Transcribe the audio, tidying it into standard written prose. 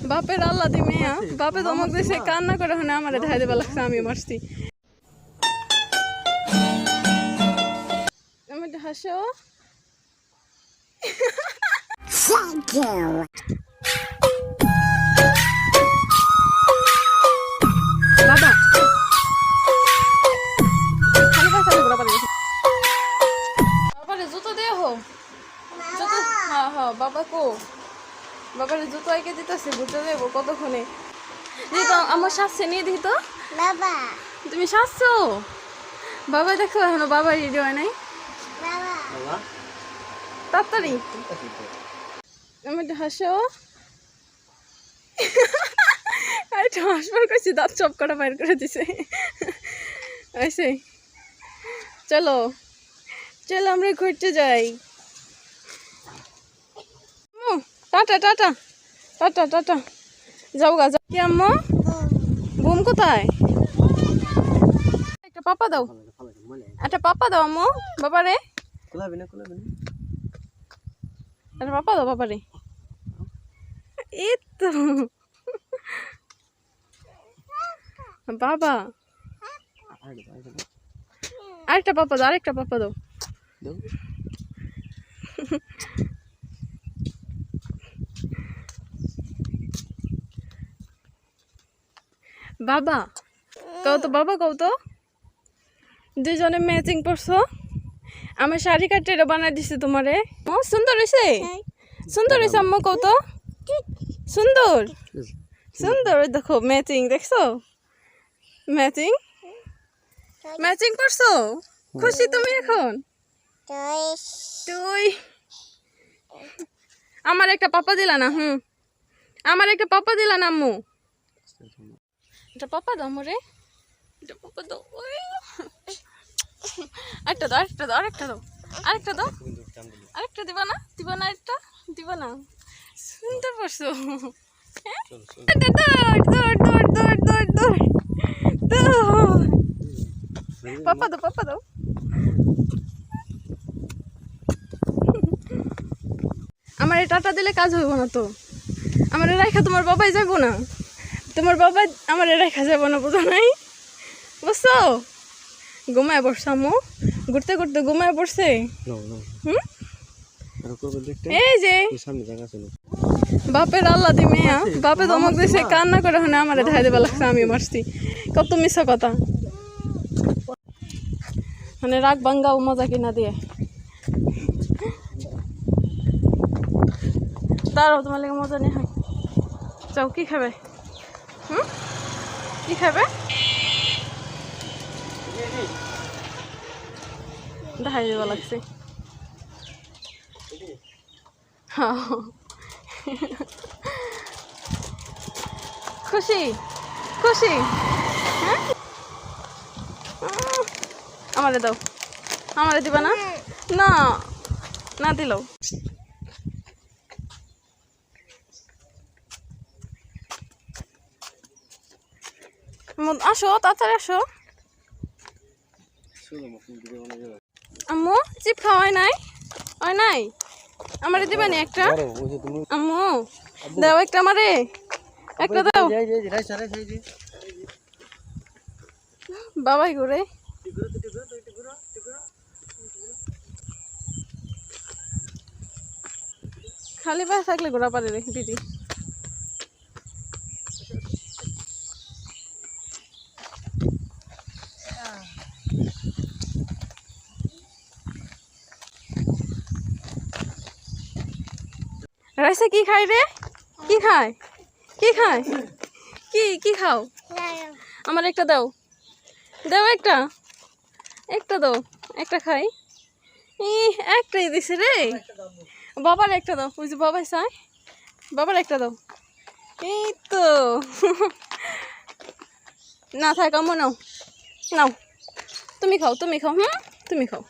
বাপের আল্লাহ দি মেয়া বাপে ধমক দিছে কান্না করে হনে আমারে দেখাই দেবা লাগছে আমি মারছি আমি হাসো Thank you. বাবা খালি পাশে ঘোরা পারে বাবারে জুতো দে হো জুতো হ্যাঁ হ্যাঁ বাবা কো বাবারে জুতো আইকে দিতেছে ঘুরতে দেবো কতক্ষণে দিই তো আমার শাসছে নিয়ে দিই তো Baba. তুমি শাসছো বাবা দেখো এখনো বাবা রেডি হয় নাই Baba. তাড়াতাড়ি আমি হাসো একটা হাসবার করছি দাঁত চপ করা বাইর করে দিছে আইসে চলো চলো আমরা ঘুরতে যাই টাটা টাটা টাটা টাটা যাও গা যাও কি আম্মু বুম কোথায় একটা পাপা দাও একটা পাপা দাও আম্মু বাবারে একটা পাপা দাও বাবারে এই তো বাবা আরেকটা পাপা দাও আরেকটা পাপা দাও বাবা কও তো বাবা কও তো দুজনে ম্যাচিং পরছো আমার শাড়ি কাটতে বানাই দিছে তোমারে ও সুন্দর হয়েছে সুন্দর হয়েছে আম্মু কও তো সুন্দর সুন্দর দেখো ম্যাচিং দেখছো ম্যাচিং ম্যাচিং করছো খুশি তুমি এখন তুই আমার একটা পাপা দিলা না আমার একটা পাপা দিলা না আম্মু এটা পাপা দাও মরে এটা পাপা দাও আরেকটা দাও আরেকটা দাও আরেকটা দাও আরেকটা দাও আরেকটা দিবা না আরেকটা দিবা না সুন্দর পড়ছো পাপা দাও পাপা দাও আমার টাটা দিলে কাজ হইব না তো আমার রেখা তোমার বাবাই যাবো না তোমার বাবা আমার রেখা যাবো না বুঝো নাই বুঝছো ঘুমায় পড়ছো আম্মু ঘুরতে ঘুরতে ঘুমায় পড়ছে এই যে বাপের আল্লাহ দি মেয়া বাপে ধমক দিছে কান্না করে হনে আমারে দেখাই দেবা লাগছে আমি মারছি কত মিছা কথা মানে রাগ ভাঙ্গা ও মজা কিনা দিয়ে দাঁড়াও তোমার লেগে মজা নেই হয় চাও কি খাবে কি খাবে দেখাই দেবা লাগছে খুশি খুশি হ্যাঁ আমারে দাও আমারে দিবা না না না দিল আসো তাড়াতাড়ি আসো আম্মু চিপ খাওয়া হয় নাই আমারে দিবানি একটা আম্মু দাও একটা আমারে একটা দাও বাবাই করে খালি পায়ে থাকলে ঘোরা পারে রে দিদি রাইসা কি খায় রে কি খায় কি খায় কি খাও আমার একটা দাও দাও একটা একটা দাও একটা খাই একটাই দিছে রে বাবার একটা দাও ওই যে বাবাই চাই বাবার একটা দাও এই তো না থাক আমার নাও নাও তুমি খাও তুমি খাও তুমি খাও